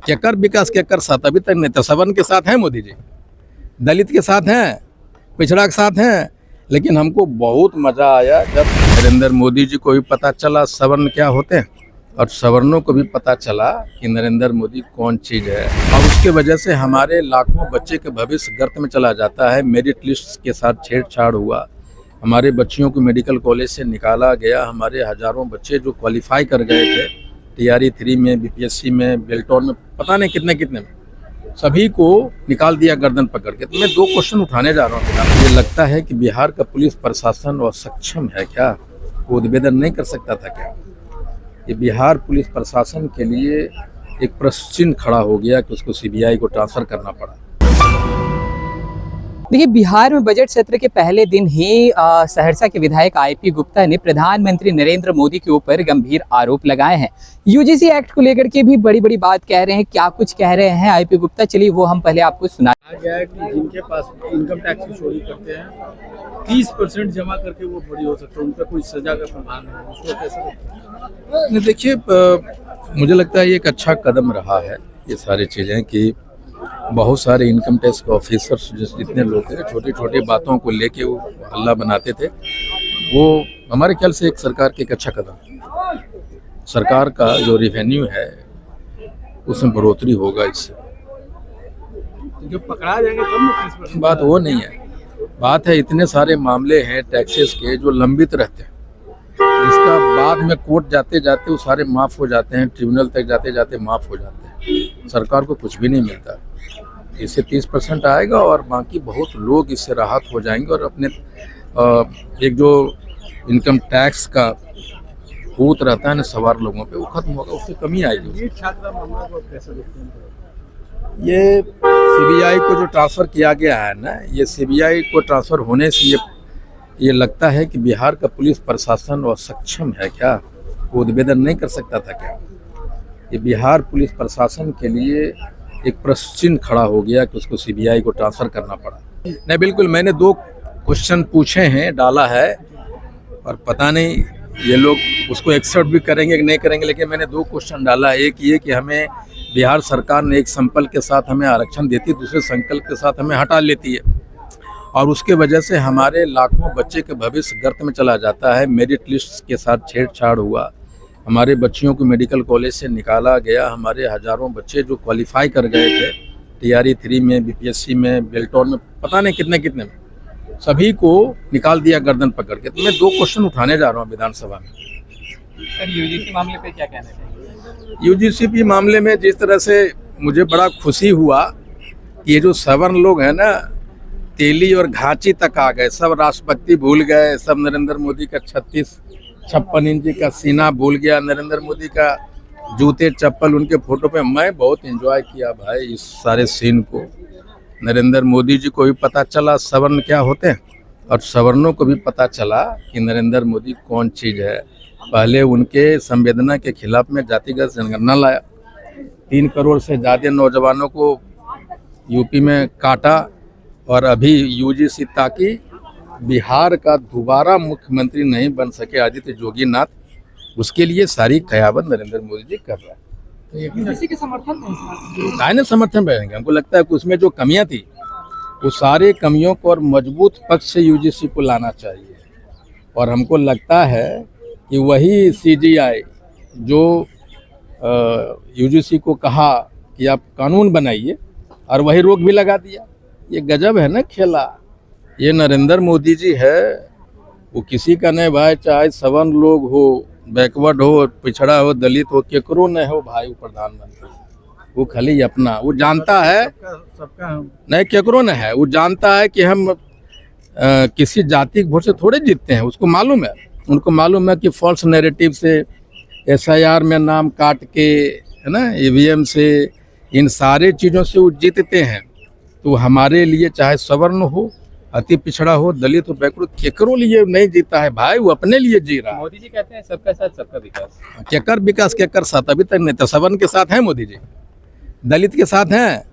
केकर विकास केकर साथ, अभी तक नहीं। तो सवर्ण के साथ हैं मोदी जी, दलित के साथ हैं, पिछड़ा के साथ हैं, लेकिन हमको बहुत मज़ा आया जब नरेंद्र मोदी जी को भी पता चला सवर्ण क्या होते हैं और सवर्णों को भी पता चला कि नरेंद्र मोदी कौन चीज़ है। और उसके वजह से हमारे लाखों बच्चे के भविष्य गर्त में चला जाता है। मेरिट लिस्ट के साथ छेड़छाड़ हुआ, हमारे बच्चियों को मेडिकल कॉलेज से निकाला गया। हमारे हज़ारों बच्चे जो क्वालिफाई कर गए थे TRE 3 में, BPSC में, बेल्टॉन में, पता नहीं कितने कितने में, सभी को निकाल दिया गर्दन पकड़ के। तो मैं 2 क्वेश्चन उठाने जा रहा हूँ। ये लगता है कि बिहार का पुलिस प्रशासन असक्षम है क्या? वो उद्भेदन नहीं कर सकता था क्या? ये बिहार पुलिस प्रशासन के लिए एक प्रश्न चिन्ह खड़ा हो गया कि उसको CBI को ट्रांसफ़र करना पड़ा। देखिए, बिहार में बजट सत्र के पहले दिन ही सहरसा के विधायक IP गुप्ता ने प्रधानमंत्री नरेंद्र मोदी के ऊपर गंभीर आरोप लगाए हैं। UGC एक्ट को लेकर के भी बड़ी बड़ी बात कह रहे हैं। क्या कुछ कह रहे हैं IP गुप्ता, चलिए वो हम पहले आपको सुना। गया है कि जिनके पास इनकम टैक्स की चोरी करते हैं 30% जमा करके वो बड़ी हो सकते हैं, उन पर कोई सजा का प्रावधान है, उसको कैसे देखते हैं? देखिए, मुझे लगता है ये एक अच्छा कदम रहा है। ये सारी चीज़ें कि बहुत सारे इनकम टैक्स के ऑफिसर्स जितने लोग थे, छोटी छोटी बातों को लेके वो हल्ला बनाते थे, वो हमारे ख्याल से एक सरकार के एक अच्छा कदम। सरकार का जो रेवेन्यू है उसमें बढ़ोतरी होगा इससे। जो पकड़ा जाएंगे तब ना 30%। बात वो नहीं है, बात है इतने सारे मामले हैं टैक्सेस के जो लंबित रहते हैं, जिसका बाद में कोर्ट जाते जाते वो सारे माफ़ हो जाते हैं, ट्रिब्यूनल तक जाते जाते माफ़ हो जाते हैं। सरकार को कुछ भी नहीं मिलता। इससे 30% आएगा और बाकी बहुत लोग इससे राहत हो जाएंगे और अपने एक जो इनकम टैक्स का भूत रहता है ना सवार लोगों पे, वो खत्म होगा, उससे कमी आएगी। ये छात्रा मामला को कैसे देखते हैं? ये CBI को जो ट्रांसफ़र किया गया है ना, ये CBI को ट्रांसफ़र होने से ये लगता है कि बिहार का पुलिस प्रशासन असक्षम है क्या? वो उद्भेदन नहीं कर सकता था क्या? ये बिहार पुलिस प्रशासन के लिए एक प्रश्न चिन्ह खड़ा हो गया कि उसको CBI को ट्रांसफ़र करना पड़ा। नहीं, बिल्कुल, मैंने 2 क्वेश्चन पूछे हैं, डाला है, और पता नहीं ये लोग उसको एक्सेप्ट भी करेंगे कि नहीं करेंगे, लेकिन मैंने 2 क्वेश्चन डाला है। एक ये कि हमें बिहार सरकार ने एक संकल्प के साथ हमें आरक्षण देती, दूसरे संकल्प के साथ हमें हटा लेती है, और उसके वजह से हमारे लाखों बच्चे के भविष्य गर्त में चला जाता है। मेरिट लिस्ट के साथ छेड़छाड़ हुआ, हमारे बच्चियों को मेडिकल कॉलेज से निकाला गया। हमारे हज़ारों बच्चे जो क्वालिफाई कर गए थे TRE 3 में, BPSC में, बेल्टॉन में, पता नहीं कितने कितने में, सभी को निकाल दिया गर्दन पकड़ के। तो मैं 2 क्वेश्चन उठाने जा रहा हूँ विधानसभा में। सर, UGC मामले पे क्या कहना चाहिए? UGC मामले में जिस तरह से मुझे बड़ा खुशी हुआ कि ये जो सवर्ण लोग हैं ना, तेली और घांची तक आ गए, सब राष्ट्रभक्ति भूल गए, सब नरेंद्र मोदी का 56 इंच का सीना भूल गया, नरेंद्र मोदी का जूते चप्पल उनके फोटो पे। मैं बहुत एंजॉय किया भाई इस सारे सीन को। नरेंद्र मोदी जी को भी पता चला सवर्ण क्या होते हैं और सवर्णों को भी पता चला कि नरेंद्र मोदी कौन चीज़ है। पहले उनके संवेदना के खिलाफ में जातिगत जनगणना लाया, 3 करोड़ से ज़्यादा नौजवानों को यूपी में काटा, और अभी UGC ताकि बिहार का दोबारा मुख्यमंत्री नहीं बन सके आदित्य जोगी नाथ, उसके लिए सारी कयावत नरेंद्र मोदी जी कर रहा है। UGC के समर्थन में काय ने समर्थन रहेंगे। हमको लगता है कि उसमें जो कमियां थी वो सारे कमियों को और मजबूत पक्ष से UGC को लाना चाहिए, और हमको लगता है कि वही CGI जो UGC को कहा कि आप कानून बनाइए, और वही रोक भी लगा दिया। ये गजब है ना खेला। ये नरेंद्र मोदी जी है, वो किसी का नहीं भाई, चाहे सवर्ण लोग हो, बैकवर्ड हो, पिछड़ा हो, दलित हो, केकरो न हो भाई वो प्रधानमंत्री। वो खाली अपना, वो जानता है सबका नहीं, केकरो न है, वो जानता है कि हम किसी जाति के वोट से थोड़े जीतते हैं। उसको मालूम है, उनको मालूम है कि फॉल्स नैरेटिव से, SIR में नाम काट के, है ना, EVM से, इन सारे चीज़ों से वो जीतते हैं। तो हमारे लिए चाहे सवर्ण हो, अति पिछड़ा हो, दलित हो, बैकवर्ड, केकरो लिए नहीं जीता है भाई, वो अपने लिए जी रहा है। मोदी जी कहते हैं सबका साथ सबका विकास। केकर विकास केकर साथ, अभी तक नहीं। तो सवर्ण के साथ हैं मोदी जी, दलित के साथ हैं,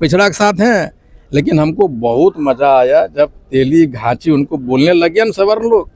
पिछड़ा के साथ हैं, लेकिन हमको बहुत मज़ा आया जब तेली घांची उनको बोलने लगे ना सवर्ण लोग,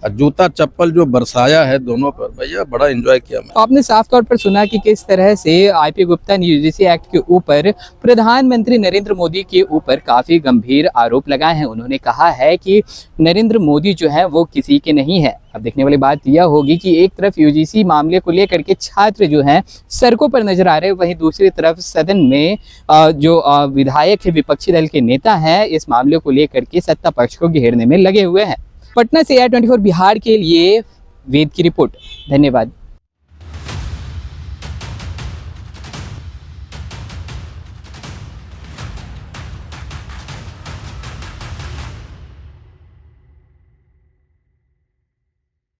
और जूता चप्पल जो बरसाया है दोनों पर, भैया बड़ा एंजॉय किया मैं। तो आपने साफ तौर पर सुना कि किस तरह से आईपी गुप्ता ने यूजीसी एक्ट के ऊपर प्रधानमंत्री नरेंद्र मोदी के ऊपर काफी गंभीर आरोप लगाए हैं। उन्होंने कहा है कि नरेंद्र मोदी जो है वो किसी के नहीं है। अब देखने वाली बात यह होगी कि एक तरफ यूजीसी मामले को लेकर के छात्र जो हैं सड़कों पर नजर आ रहे हैं, वहीं दूसरी तरफ सदन में जो विधायक है, विपक्षी दल के नेता हैं, इस मामले को लेकर के सत्ता पक्ष को घेरने में लगे हुए हैं। पटना से AI24 बिहार के लिए वेद की रिपोर्ट। धन्यवाद।